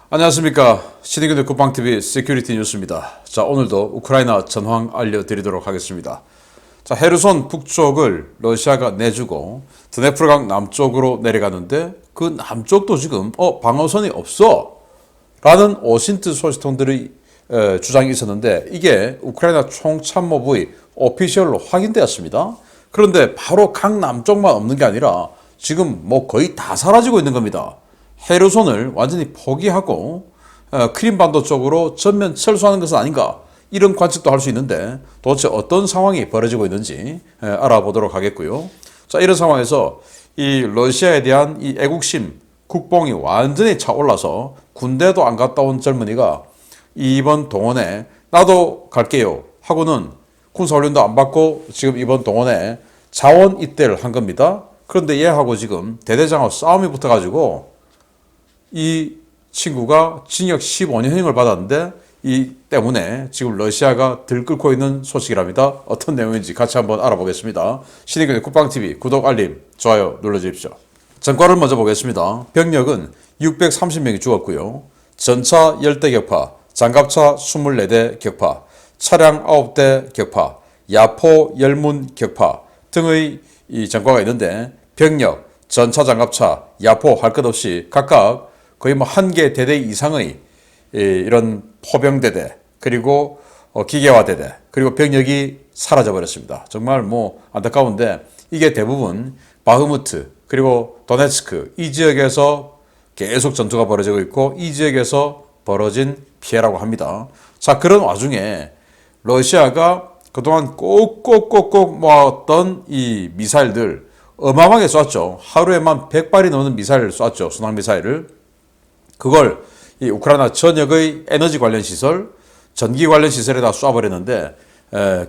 안녕하십니까. 신의균의 국방TV 시큐리티 뉴스입니다. 자, 오늘도 우크라이나 전황 알려드리도록 하겠습니다. 자, 헤르손 북쪽을 러시아가 내주고 드네프르강 남쪽으로 내려가는데 그 남쪽도 지금 방어선이 없어 라는 오신트 소식통들의 주장이 있었는데 이게 우크라이나 총참모부의 오피셜로 확인되었습니다. 그런데 바로 강 남쪽만 없는 게 아니라 지금 뭐 거의 다 사라지고 있는 겁니다. 헤르손을 완전히 포기하고 크림반도 쪽으로 전면 철수하는 것은 아닌가, 이런 관측도 할 수 있는데 도대체 어떤 상황이 벌어지고 있는지 알아보도록 하겠고요. 자, 이런 상황에서 이 러시아에 대한 이 애국심, 국뽕이 완전히 차올라서 군대도 안 갔다 온 젊은이가 이번 동원에 나도 갈게요 하고는 군사훈련도 안 받고 지금 이번 동원에 자원 입대를 한 겁니다. 그런데 얘하고 지금 대대장하고 싸움이 붙어가지고 이 친구가 징역 15년형을 받았는데 이 때문에 지금 러시아가 들끓고 있는 소식이랍니다. 어떤 내용인지 같이 한번 알아보겠습니다. 신의균의 국방TV 구독, 알림, 좋아요 눌러주십시오. 전과를 먼저 보겠습니다. 병력은 630명이 죽었고요. 전차 10대 격파, 장갑차 24대 격파, 차량 9대 격파, 야포 열문 격파 등의 이 전과가 있는데 병력, 전차, 장갑차, 야포 할 것 없이 각각 거의 뭐 한 개 대대 이상의 이런 포병대대, 그리고 기계화대대, 그리고 병력이 사라져버렸습니다. 정말 뭐 안타까운데 이게 대부분 바흐무트 그리고 도네츠크 이 지역에서 계속 전투가 벌어지고 있고 이 지역에서 벌어진 피해라고 합니다. 자, 그런 와중에 러시아가 그동안 꼭꼭꼭꼭 모았던 이 미사일들 어마어마하게 쐈죠. 하루에만 100발이 넘는 미사일을 쐈죠. 순항미사일을. 그걸 이 우크라이나 전역의 에너지 관련 시설, 전기 관련 시설에다 쏴버렸는데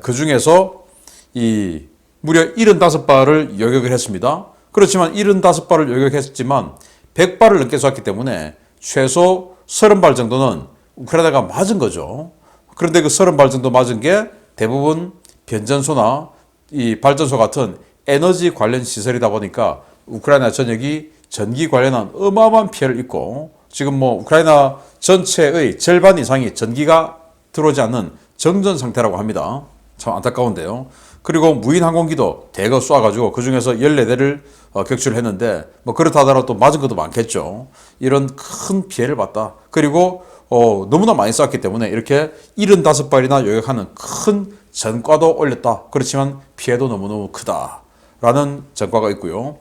그 중에서 이 무려 75발을 요격을 했습니다. 그렇지만 75발을 요격했지만 100발을 넘게 쐈기 때문에 최소 30발 정도는 우크라이나가 맞은 거죠. 그런데 그 30발 정도 맞은 게 대부분 변전소나 이 발전소 같은 에너지 관련 시설이다 보니까 우크라이나 전역이 전기 관련한 어마어마한 피해를 입고 지금 뭐 우크라이나 전체의 절반 이상이 전기가 들어오지 않는 정전 상태라고 합니다. 참 안타까운데요. 그리고 무인 항공기도 대거 쏴가지고 그 중에서 14대를 격추했는데 뭐 그렇다 하더라도 또 맞은 것도 많겠죠. 이런 큰 피해를 봤다. 그리고 너무나 많이 쐈기 때문에 이렇게 75발이나 요격하는 큰 전과도 올렸다. 그렇지만 피해도 너무너무 크다라는 전과가 있고요.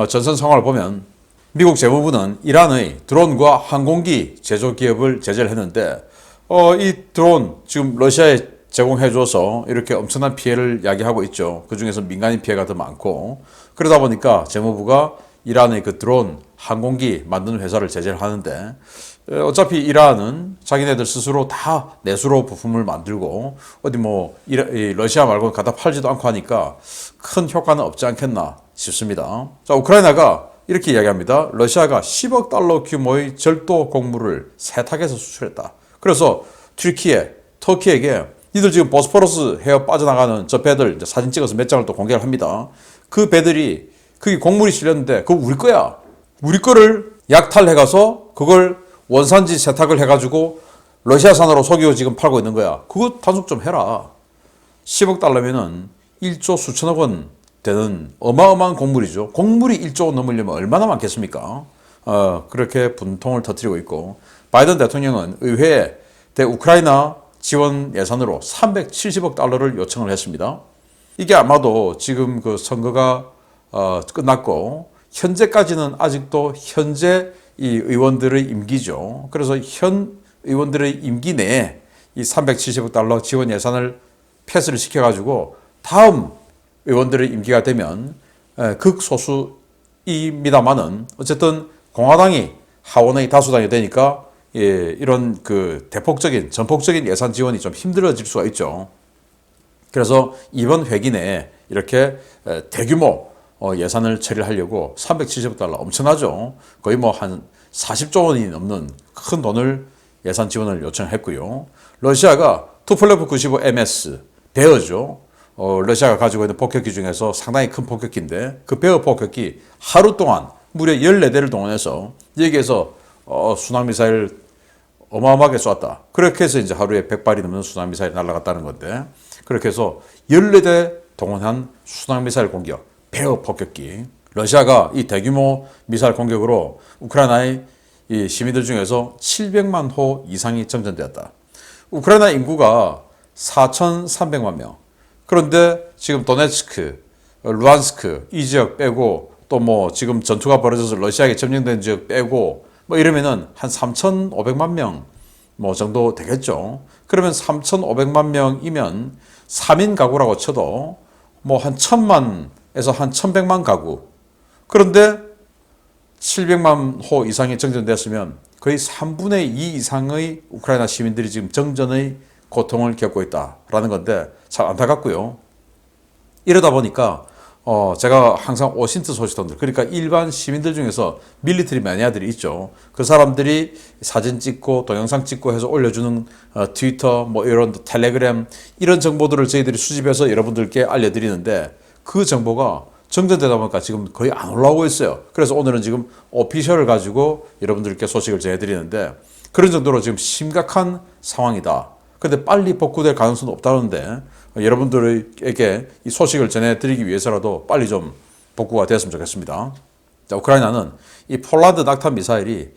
전선 상황을 보면 미국 재무부는 이란의 드론과 항공기 제조 기업을 제재를 했는데 이 드론 지금 러시아에 제공해줘서 이렇게 엄청난 피해를 야기하고 있죠. 그중에서 민간인 피해가 더 많고 그러다 보니까 재무부가 이란의 그 드론, 항공기 만드는 회사를 제재를 하는데 어차피 이란은 자기네들 스스로 다 내수로 부품을 만들고 어디 뭐 러시아 말고 갖다 팔지도 않고 하니까 큰 효과는 없지 않겠나 싶습니다. 자, 우크라이나가 이렇게 이야기합니다. 러시아가 10억 달러 규모의 절도 곡물을 세탁해서 수출했다. 그래서 터키에게 니들 지금 보스포러스 헤어 빠져나가는 저 배들 사진 찍어서 몇 장을 또 공개를 합니다. 그 배들이 그게 곡물이 실렸는데 그거 우리 거야. 우리 거를 약탈해가서 그걸 원산지 세탁을 해가지고 러시아산으로 속이고 지금 팔고 있는 거야. 그거 단속 좀 해라. 10억 달러면은 1조 수천억 원 되는 어마어마한 곡물이죠. 곡물이 1조 원 넘으려면 얼마나 많겠습니까? 그렇게 분통을 터뜨리고 있고 바이든 대통령은 의회에 우크라이나 지원 예산으로 370억 달러를 요청을 했습니다. 이게 아마도 지금 그 선거가 끝났고 현재까지는 아직도 현재 이 의원들의 임기죠. 그래서 현 의원들의 임기 내에 이 370억 달러 지원 예산을 패스를 시켜가지고 다음 의원들의 임기가 되면 극소수입니다만은 어쨌든 공화당이 하원의 다수당이 되니까 이런 그 전폭적인 예산 지원이 좀 힘들어질 수가 있죠. 그래서 이번 회기 내에 이렇게 대규모 예산을 처리를 하려고 370억 달러 엄청나죠. 거의 뭐 한 40조 원이 넘는 큰 돈을 예산 지원을 요청했고요. 러시아가 투플레프 95MS 베어죠. 러시아가 가지고 있는 폭격기 중에서 상당히 큰 폭격기인데 그 베어 폭격기 하루 동안 무려 14대를 동원해서 여기에서 순항미사일 어마어마하게 쐈다. 그렇게 해서 이제 하루에 100발이 넘는 순항미사일이 날아갔다는 건데, 그렇게 해서 14대 동원한 순항미사일 공격, 배어 폭격기. 러시아가 이 대규모 미사일 공격으로 우크라이나의 이 시민들 중에서 700만 호 이상이 정전되었다. 우크라이나 인구가 4,300만 명. 그런데 지금 도네츠크, 루안스크 이 지역 빼고 또 뭐 지금 전투가 벌어져서 러시아에게 점령된 지역 빼고 뭐 이러면은 한 3,500만 명 뭐 정도 되겠죠. 그러면 3,500만 명이면 3인 가구라고 쳐도 뭐 한 1,000만에서 한 1,100만 가구. 그런데 700만 호 이상이 정전됐으면 거의 3분의 2 이상의 우크라이나 시민들이 지금 정전의 고통을 겪고 있다라는 건데 참 안타깝고요. 이러다 보니까 제가 항상 오신트 소식통들, 그러니까 일반 시민들 중에서 밀리터리 매니아들이 있죠. 그 사람들이 사진 찍고 동영상 찍고 해서 올려주는 트위터, 뭐 이런 텔레그램 이런 정보들을 저희들이 수집해서 여러분들께 알려드리는데 그 정보가 정전되다 보니까 지금 거의 안 올라오고 있어요. 그래서 오늘은 지금 오피셜을 가지고 여러분들께 소식을 전해드리는데 그런 정도로 지금 심각한 상황이다. 근데 빨리 복구될 가능성은 없다는데 여러분들에게 이 소식을 전해드리기 위해서라도 빨리 좀 복구가 되었으면 좋겠습니다. 자, 우크라이나는 이 폴란드 낙탄 미사일이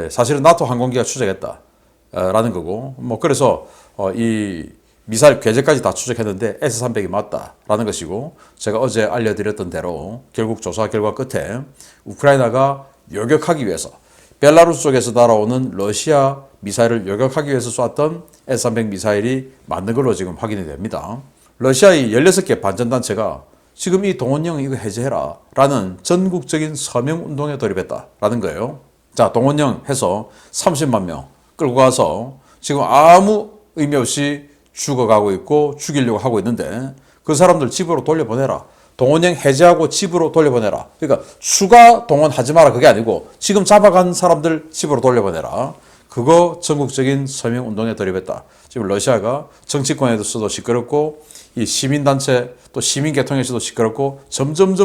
사실은 나토 항공기가 추적했다라는 거고, 뭐 그래서 이 미사일 궤적까지 다 추적했는데 S-300이 맞다라는 것이고, 제가 어제 알려드렸던 대로 결국 조사 결과 끝에 우크라이나가 요격하기 위해서 벨라루스 쪽에서 날아오는 러시아 미사일을 요격하기 위해서 쐈던 S-300 미사일이 맞는 걸로 지금 확인이 됩니다. 러시아의 16개 반전단체가 지금 이 동원령 이거 해제해라 라는 전국적인 서명운동에 돌입했다라는 거예요. 자, 동원령 해서 30만 명 끌고 가서 지금 아무 의미 없이 죽어가고 있고 죽이려고 하고 있는데 그 사람들 집으로 돌려보내라. 동원령 해제하고 집으로 돌려보내라. 그러니까 추가 동원하지 마라 그게 아니고 지금 잡아간 사람들 집으로 돌려보내라. 그거 전국적인 서명운동에 돌입했다. 지금 러시아가 정치권에서도 시끄럽고 이 시민단체 또 시민계통에서도 시끄럽고 점점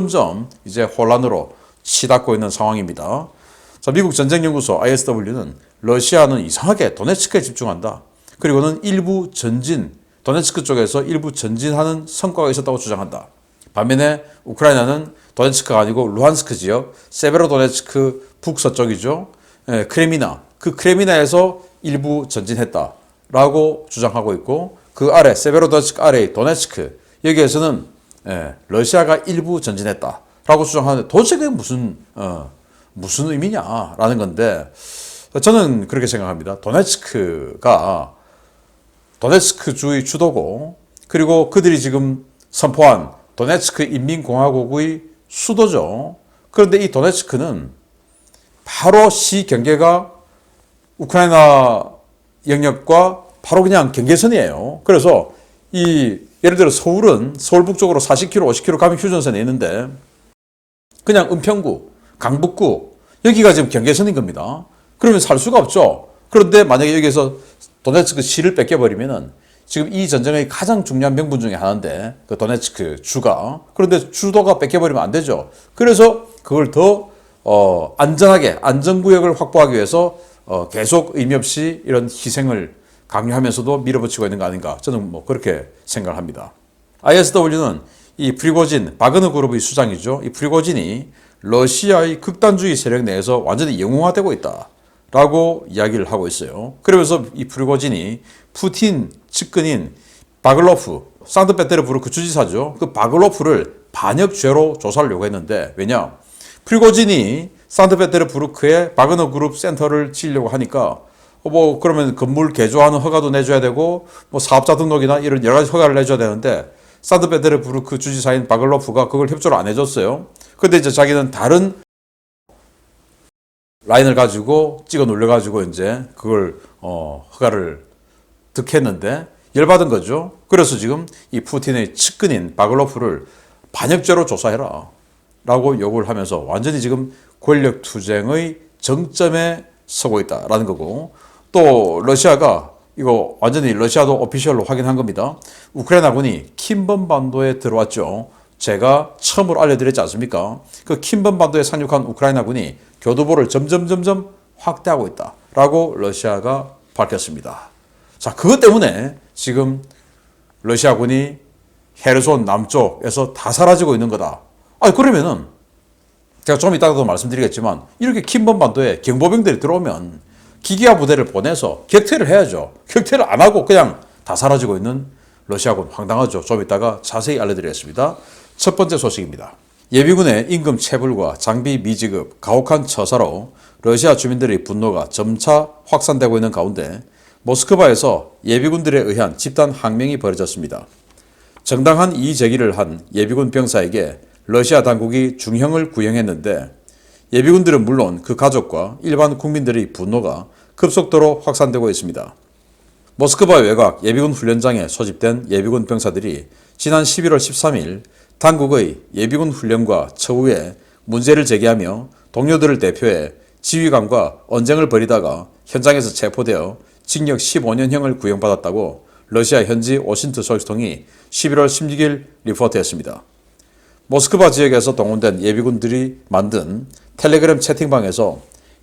이제 혼란으로 치닫고 있는 상황입니다. 자, 미국 전쟁연구소 ISW는 러시아는 이상하게 도네츠크에 집중한다. 그리고는 일부 전진, 도네츠크 쪽에서 일부 전진하는 성과가 있었다고 주장한다. 반면에 우크라이나는 도네츠크가 아니고 루한스크 지역, 세베로도네츠크 북서쪽이죠. 크레미나, 그 크레미나에서 일부 전진했다라고 주장하고 있고 그 아래 세베로도네츠크 아래 도네츠크 여기에서는 러시아가 일부 전진했다라고 주장하는데 도대체 그게 무슨 의미냐라는 건데 저는 그렇게 생각합니다. 도네츠크가 도네츠크 주의 주도고 그리고 그들이 지금 선포한 도네츠크 인민공화국의 수도죠. 그런데 이 도네츠크는 바로 시 경계가 우크라이나 영역과 바로 그냥 경계선이에요. 그래서 예를 들어 서울은 서울 북쪽으로 40km, 50km 가면 휴전선에 있는데 그냥 은평구, 강북구 여기가 지금 경계선인 겁니다. 그러면 살 수가 없죠. 그런데 만약에 여기에서 도네츠크 시를 뺏겨버리면은 지금 이 전쟁의 가장 중요한 명분 중에 하나인데 그 도네츠크 주가 그런데 주도가 뺏겨버리면 안 되죠. 그래서 그걸 더 안전하게 안전구역을 확보하기 위해서 계속 의미 없이 이런 희생을 강요하면서도 밀어붙이고 있는 거 아닌가 저는 뭐 그렇게 생각을 합니다. ISW는 이 프리고진 바그너 그룹의 수장이죠. 이 프리고진이 러시아의 극단주의 세력 내에서 완전히 영웅화되고 있다라고 이야기를 하고 있어요. 그러면서 이 프리고진이 푸틴 측근인 바글로프, 상트페테르부르크 주지사죠. 그 바글로프를 반역죄로 조사를 요구했는데 왜냐? 프리고진이 상트페테르부르크에 바그너 그룹 센터를 지으려고 하니까 뭐 그러면 건물 개조하는 허가도 내줘야 되고 뭐 사업자 등록이나 이런 여러 가지 허가를 내줘야 되는데 상트페테르부르크 주지사인 바글로프가 그걸 협조를 안 해줬어요. 근데 이제 자기는 다른 라인을 가지고 찍어 눌러가지고 이제 그걸 허가를 득했는데 열받은 거죠. 그래서 지금 이 푸틴의 측근인 바글로프를 반역죄로 조사해라 라고 요구를 하면서 완전히 지금 권력 투쟁의 정점에 서고 있다라는 거고 또 러시아가 이거 완전히 러시아도 오피셜로 확인한 겁니다. 우크라이나군이 킴번 반도에 들어왔죠. 제가 처음으로 알려드렸지 않습니까? 그 킴번 반도에 상륙한 우크라이나군이 교두보를 점점 확대하고 있다라고 러시아가 밝혔습니다. 자, 그것 때문에 지금 러시아군이 헤르손 남쪽에서 다 사라지고 있는 거다. 그러면은 제가 좀 이따가도 말씀드리겠지만 이렇게 킴번반도에 경보병들이 들어오면 기계화 부대를 보내서 격퇴를 해야죠. 격퇴를 안 하고 그냥 다 사라지고 있는 러시아군 황당하죠. 좀 이따가 자세히 알려드리겠습니다. 첫 번째 소식입니다. 예비군의 임금 체불과 장비 미지급, 가혹한 처사로 러시아 주민들의 분노가 점차 확산되고 있는 가운데 모스크바에서 예비군들에 의한 집단 항명이 벌어졌습니다. 정당한 이의 제기를 한 예비군 병사에게 러시아 당국이 중형을 구형했는데 예비군들은 물론 그 가족과 일반 국민들의 분노가 급속도로 확산되고 있습니다. 모스크바 외곽 예비군 훈련장에 소집된 예비군 병사들이 지난 11월 13일 당국의 예비군 훈련과 처우에 문제를 제기하며 동료들을 대표해 지휘관과 언쟁을 벌이다가 현장에서 체포되어 징역 15년형을 구형받았다고 러시아 현지 오신트 소식통이 11월 16일 리포트했습니다. 모스크바 지역에서 동원된 예비군들이 만든 텔레그램 채팅방에서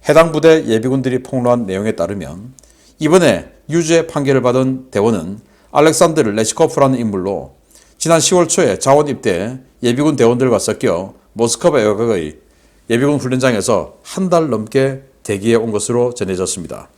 해당 부대 예비군들이 폭로한 내용에 따르면 이번에 유죄 판결을 받은 대원은 알렉산드르 레시코프라는 인물로 지난 10월 초에 자원 입대해 예비군 대원들과 섞여 모스크바 외곽의 예비군 훈련장에서 한 달 넘게 대기해 온 것으로 전해졌습니다.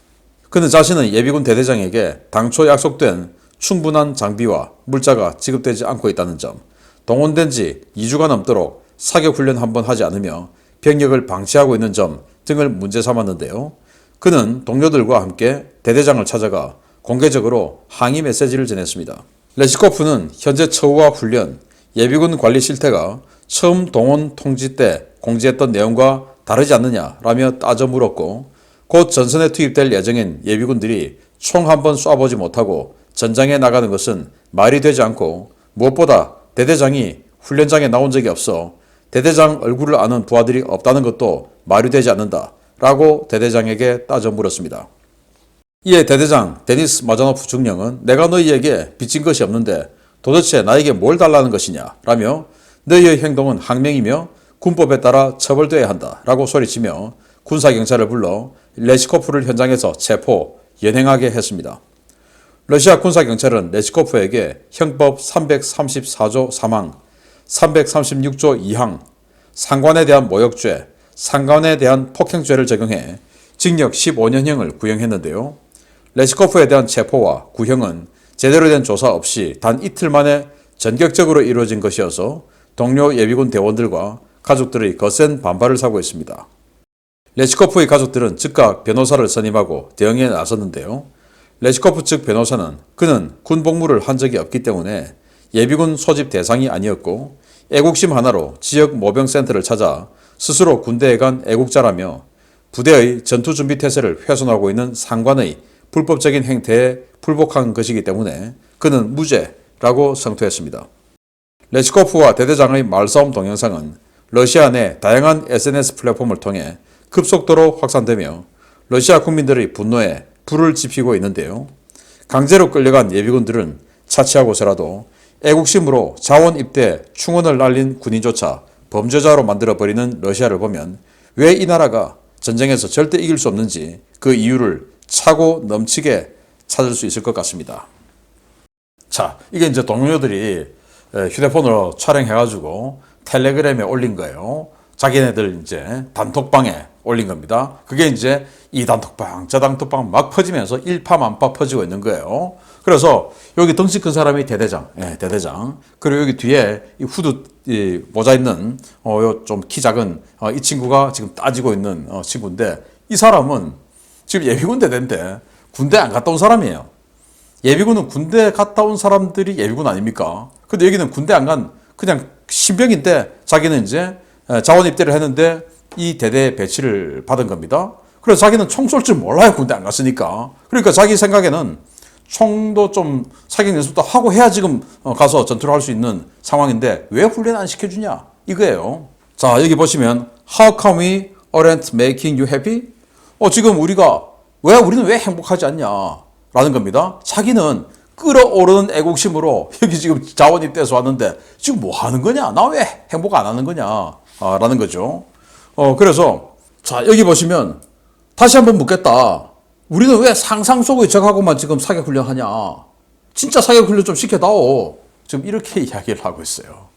그는 자신은 예비군 대대장에게 당초 약속된 충분한 장비와 물자가 지급되지 않고 있다는 점, 동원된 지 2주가 넘도록 사격 훈련 한 번 하지 않으며 병력을 방치하고 있는 점 등을 문제 삼았는데요. 그는 동료들과 함께 대대장을 찾아가 공개적으로 항의 메시지를 전했습니다. 레시코프는 현재 처우와 훈련, 예비군 관리 실태가 처음 동원 통지 때 공지했던 내용과 다르지 않느냐라며 따져 물었고 곧 전선에 투입될 예정인 예비군들이 총 한 번 쏴보지 못하고 전장에 나가는 것은 말이 되지 않고 무엇보다 대대장이 훈련장에 나온 적이 없어 대대장 얼굴을 아는 부하들이 없다는 것도 말이 되지 않는다 라고 대대장에게 따져 물었습니다. 이에 대대장 데니스 마자노프 중령은 내가 너희에게 빚진 것이 없는데 도대체 나에게 뭘 달라는 것이냐 라며 너희의 행동은 항명이며 군법에 따라 처벌돼야 한다 라고 소리치며 군사경찰을 불러 레시코프를 현장에서 체포, 연행하게 했습니다. 러시아 군사경찰은 레시코프에게 형법 334조 3항, 336조 2항, 상관에 대한 모욕죄, 상관에 대한 폭행죄를 적용해 징역 15년형을 구형했는데요. 레시코프에 대한 체포와 구형은 제대로 된 조사 없이 단 이틀 만에 전격적으로 이루어진 것이어서 동료 예비군 대원들과 가족들의 거센 반발을 사고 있습니다. 레시코프의 가족들은 즉각 변호사를 선임하고 대응에 나섰는데요. 레시코프 측 변호사는 그는 군 복무를 한 적이 없기 때문에 예비군 소집 대상이 아니었고 애국심 하나로 지역 모병센터를 찾아 스스로 군대에 간 애국자라며 부대의 전투준비태세를 훼손하고 있는 상관의 불법적인 행태에 불복한 것이기 때문에 그는 무죄라고 성토했습니다. 레시코프와 대대장의 말싸움 동영상은 러시아 내 다양한 SNS 플랫폼을 통해 급속도로 확산되며 러시아 국민들의 분노에 불을 지피고 있는데요. 강제로 끌려간 예비군들은 차치하고서라도 애국심으로 자원 입대 충원을 날린 군인조차 범죄자로 만들어버리는 러시아를 보면 왜 이 나라가 전쟁에서 절대 이길 수 없는지 그 이유를 차고 넘치게 찾을 수 있을 것 같습니다. 자, 이게 이제 동료들이 휴대폰으로 촬영해가지고 텔레그램에 올린 거예요. 자기네들 이제 단톡방에 올린 겁니다. 그게 이제 이 단톡방, 저 단톡방 막 퍼지면서 일파만파 퍼지고 있는 거예요. 그래서 여기 덩치 큰 사람이 대대장, 대대장. 그리고 여기 뒤에 이 후드 모자 있는 좀 키 작은 이 친구가 지금 따지고 있는 친구인데 이 사람은 지금 예비군 대대인데 군대 안 갔다 온 사람이에요. 예비군은 군대 갔다 온 사람들이 예비군 아닙니까? 근데 여기는 군대 안 간 그냥 신병인데 자기는 이제 자원 입대를 했는데 이 대대 배치를 받은 겁니다. 그래서 자기는 총 쏠 줄 몰라요. 군대 안 갔으니까. 그러니까 자기 생각에는 총도 좀 사격 연습도 하고 해야 지금 가서 전투를 할 수 있는 상황인데 왜 훈련 안 시켜주냐 이거예요. 자, 여기 보시면 How come we aren't making you happy? 지금 우리는 왜 행복하지 않냐 라는 겁니다. 자기는 끓어오르는 애국심으로 여기 지금 자원 입대해서 왔는데 지금 뭐 하는 거냐? 나 왜 행복 안 하는 거냐? 라는 거죠. 그래서 자, 여기 보시면 다시 한번 묻겠다. 우리는 왜 상상 속의 적하고만 지금 사격훈련 하냐. 진짜 사격훈련 좀 시켜다오. 지금 이렇게 이야기를 하고 있어요.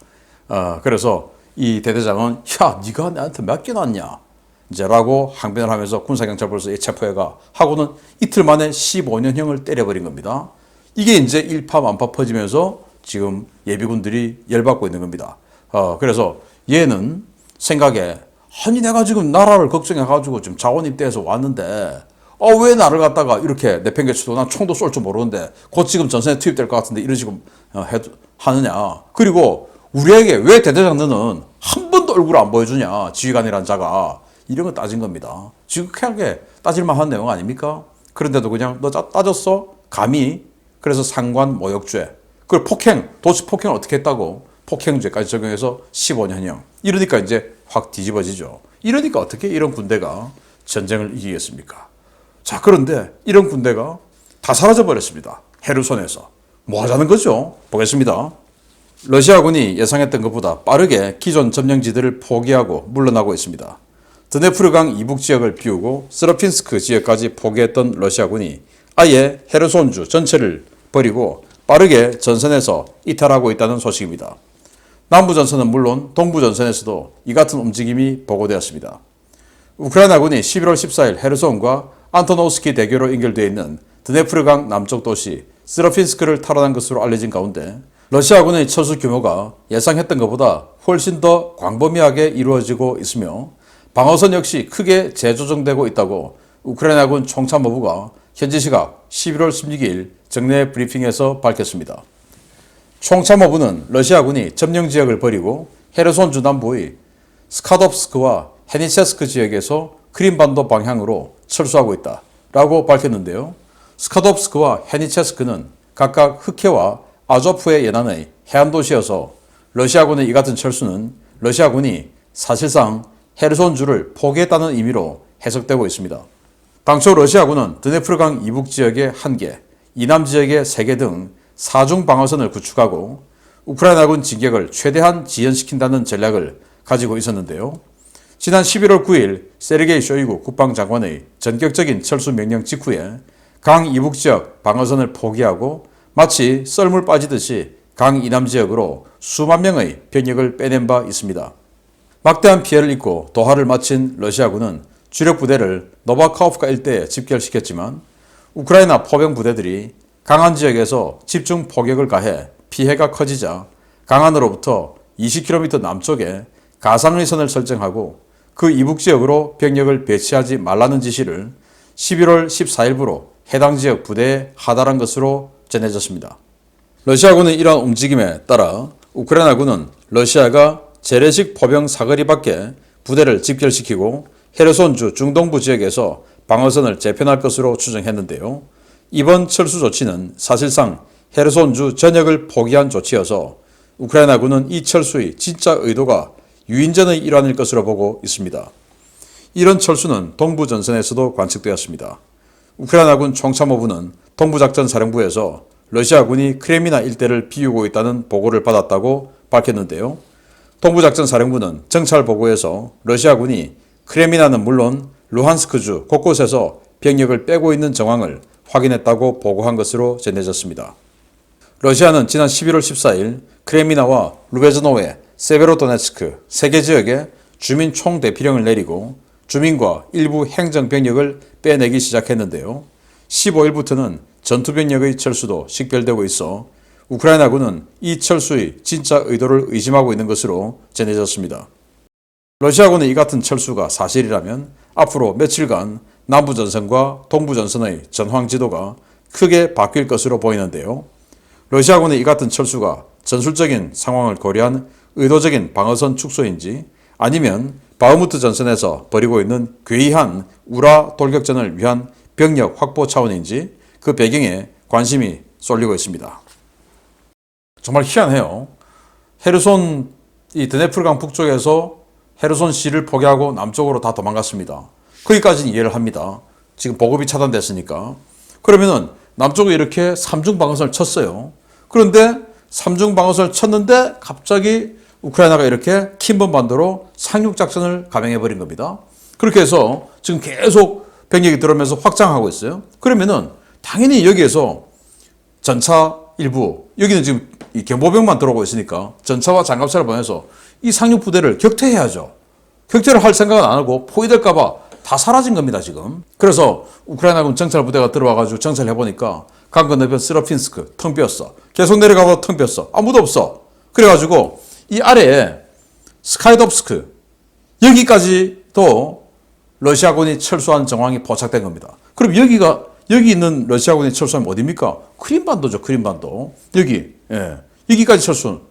그래서 이 대대장은 야 네가 나한테 맡겨놨냐 이제 라고 항변을 하면서 군사경찰부로서 체포해가 하고는 이틀 만에 15년형을 때려버린 겁니다. 이게 이제 일파만파 퍼지면서 지금 예비군들이 열받고 있는 겁니다. 그래서 얘는 생각에 아니 내가 지금 나라를 걱정해가지고 지금 자원 입대해서 왔는데 왜 나를 갖다가 이렇게 내팽개쳐도 난 총도 쏠 줄 모르는데 곧 지금 전선에 투입될 것 같은데 이런 식으로 하느냐. 그리고 우리에게 왜 대대장 너는 한 번도 얼굴을 안 보여주냐. 지휘관이란 자가. 이런 거 따진 겁니다. 지극하게 따질만 한 내용 아닙니까? 그런데도 그냥 너 따졌어? 감히. 그래서 상관 모욕죄. 그걸 폭행, 도시 폭행을 어떻게 했다고? 폭행죄까지 적용해서 15년형. 이러니까 이제 확 뒤집어지죠. 이러니까 어떻게 이런 군대가 전쟁을 이기겠습니까? 자, 그런데 이런 군대가 다 사라져버렸습니다. 헤르손에서. 뭐 하자는 거죠? 보겠습니다. 러시아군이 예상했던 것보다 빠르게 기존 점령지들을 포기하고 물러나고 있습니다. 드네프르강 이북 지역을 비우고 스라핀스크 지역까지 포기했던 러시아군이 아예 헤르손주 전체를 버리고 빠르게 전선에서 이탈하고 있다는 소식입니다. 남부전선은 물론 동부전선에서도 이 같은 움직임이 보고되었습니다. 우크라이나군이 11월 14일 헤르손과 안토노스키 대교로 연결되어 있는 드네프르강 남쪽 도시 스라핀스크를 탈환한 것으로 알려진 가운데 러시아군의 철수 규모가 예상했던 것보다 훨씬 더 광범위하게 이루어지고 있으며 방어선 역시 크게 재조정되고 있다고 우크라이나군 총참모부가 현지 시각 11월 16일 정례 브리핑에서 밝혔습니다. 총참모부는 러시아군이 점령지역을 버리고 헤르손주 남부의 스카덥스크와 헤니체스크 지역에서 크림반도 방향으로 철수하고 있다라고 밝혔는데요. 스카덥스크와 헤니체스크는 각각 흑해와 아조프의 연안의 해안 도시여서 러시아군의 이 같은 철수는 러시아군이 사실상 헤르손주를 포기했다는 의미로 해석되고 있습니다. 당초 러시아군은 드네프르강 이북 지역의 1개, 이남 지역의 3개 등 4중 방어선을 구축하고 우크라이나군 진격을 최대한 지연시킨다는 전략을 가지고 있었는데요. 지난 11월 9일 세르게이 쇼이구 국방장관의 전격적인 철수 명령 직후에 강 이북 지역 방어선을 포기하고 마치 썰물 빠지듯이 강 이남 지역으로 수만 명의 병력을 빼낸 바 있습니다. 막대한 피해를 입고 도하를 마친 러시아군은 주력 부대를 노바카오프카 일대에 집결시켰지만 우크라이나 포병 부대들이 강한 지역에서 집중 포격을 가해 피해가 커지자 강한으로부터 20km 남쪽에 가상의선을 설정하고 그 이북 지역으로 병력을 배치하지 말라는 지시를 11월 14일부로 해당 지역 부대에 하달한 것으로 전해졌습니다. 러시아군의 이러한 움직임에 따라 우크라이나군은 러시아가 재래식 포병 사거리 밖에 부대를 집결시키고 헤르손주 중동부 지역에서 방어선을 재편할 것으로 추정했는데요. 이번 철수 조치는 사실상 헤르손주 전역을 포기한 조치여서 우크라이나군은 이 철수의 진짜 의도가 유인전의 일환일 것으로 보고 있습니다. 이런 철수는 동부전선에서도 관측되었습니다. 우크라이나군 총참모부는 동부작전사령부에서 러시아군이 크레미나 일대를 비우고 있다는 보고를 받았다고 밝혔는데요. 동부작전사령부는 정찰보고에서 러시아군이 크레미나는 물론 루한스크주 곳곳에서 병력을 빼고 있는 정황을 확인했다고 보고한 것으로 전해졌습니다. 러시아는 지난 11월 14일 크레미나와 루베즈노에 세베로도네츠크 3개 지역에 주민 총대피령을 내리고 주민과 일부 행정병력을 빼내기 시작했는데요. 15일부터는 전투병력의 철수도 식별되고 있어 우크라이나군은 이 철수의 진짜 의도를 의심하고 있는 것으로 전해졌습니다. 러시아군의 이 같은 철수가 사실이라면 앞으로 며칠간 남부전선과 동부전선의 전황 지도가 크게 바뀔 것으로 보이는데요. 러시아군의 이 같은 철수가 전술적인 상황을 고려한 의도적인 방어선 축소인지 아니면 바흐무트 전선에서 벌이고 있는 괴이한 우라 돌격전을 위한 병력 확보 차원인지 그 배경에 관심이 쏠리고 있습니다. 정말 희한해요. 헤르손 이 드네프르강 북쪽에서 헤르손시를 포기하고 남쪽으로 다 도망갔습니다. 거기까지는 이해를 합니다. 지금 보급이 차단됐으니까. 그러면은 남쪽에 이렇게 3중 방어선을 쳤어요. 그런데 3중 방어선을 쳤는데 갑자기 우크라이나가 이렇게 킴번반도로 상륙작전을 감행해버린 겁니다. 그렇게 해서 지금 계속 병력이 들어오면서 확장하고 있어요. 그러면은 당연히 여기에서 전차 일부, 여기는 지금 이 경보병만 들어오고 있으니까 전차와 장갑차를 보내서 이 상륙 부대를 격퇴해야죠. 격퇴를 할 생각은 안 하고 포위될까봐 다 사라진 겁니다, 지금. 그래서 우크라이나군 정찰 부대가 들어와가지고 정찰을 해보니까 강 건너편 스라핀스크 텅 비었어. 계속 내려가고 텅 비었어. 아무도 없어. 그래가지고 이 아래에 스카이덥스크 여기까지도 러시아군이 철수한 정황이 포착된 겁니다. 그럼 여기 있는 러시아군이 철수하면 어디입니까? 크림반도죠, 크림반도. 여기까지 철수.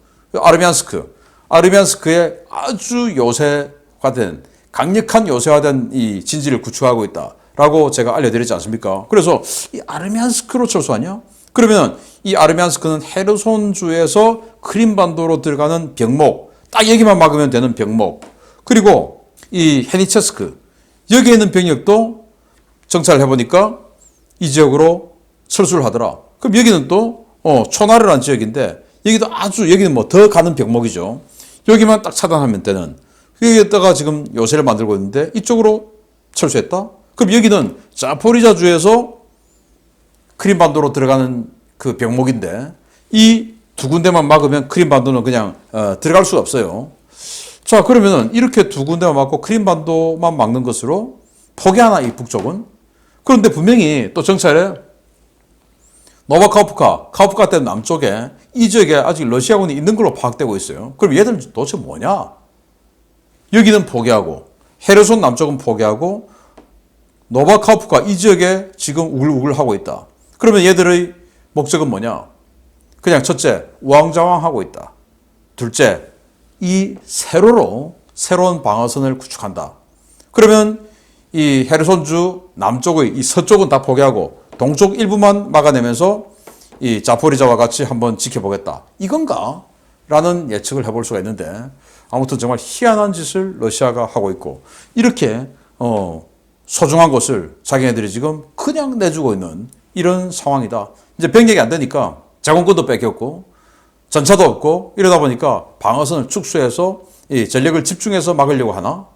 아르미안스크에 아주 요새화된, 강력한 요새화된 이 진지를 구축하고 있다라고 제가 알려드렸지 않습니까? 그래서 이 아르미안스크로 철수하냐? 그러면 이 아르미안스크는 헤르손주에서 크림반도로 들어가는 병목, 딱 여기만 막으면 되는 병목. 그리고 이 헤니체스크, 여기에 있는 병력도 정찰을 해보니까 이 지역으로 철수를 하더라. 그럼 여기는 또 초나르란 지역인데 여기는 뭐 더 가는 병목이죠. 여기만 딱 차단하면 되는. 여기에다가 지금 요새를 만들고 있는데 이쪽으로 철수했다? 그럼 여기는 자포리자주에서 크림반도로 들어가는 그 병목인데 이 두 군데만 막으면 크림반도는 그냥 들어갈 수가 없어요. 자, 그러면은 이렇게 두 군데만 막고 크림반도만 막는 것으로 포기하나, 이 북쪽은? 그런데 분명히 또 정찰에 카우프카 때 남쪽에 이 지역에 아직 러시아군이 있는 걸로 파악되고 있어요. 그럼 얘들 도대체 뭐냐? 여기는 포기하고 헤르손 남쪽은 포기하고 노바카우프카 이 지역에 지금 우글우글 하고 있다. 그러면 얘들의 목적은 뭐냐? 그냥 첫째, 우왕좌왕하고 있다. 둘째, 이 새로운 방어선을 구축한다. 그러면 이 헤르손주 남쪽의 이 서쪽은 다 포기하고 동쪽 일부만 막아내면서 이 자포리자와 같이 한번 지켜보겠다. 이건가? 라는 예측을 해볼 수가 있는데 아무튼 정말 희한한 짓을 러시아가 하고 있고 이렇게 소중한 곳을 자기네들이 지금 그냥 내주고 있는 이런 상황이다. 이제 병력이 안 되니까 자원권도 뺏겼고 전차도 없고 이러다 보니까 방어선을 축소해서 이 전력을 집중해서 막으려고 하나?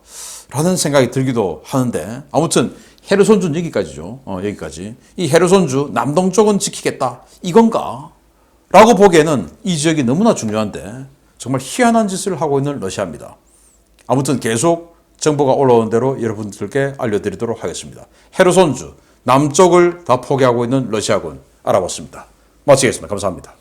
라는 생각이 들기도 하는데 아무튼 헤르손주는 여기까지죠. 여기까지. 이 헤르손주 남동쪽은 지키겠다. 이건가? 라고 보기에는 이 지역이 너무나 중요한데 정말 희한한 짓을 하고 있는 러시아입니다. 아무튼 계속 정보가 올라오는 대로 여러분들께 알려드리도록 하겠습니다. 헤르손주 남쪽을 다 포기하고 있는 러시아군 알아봤습니다. 마치겠습니다. 감사합니다.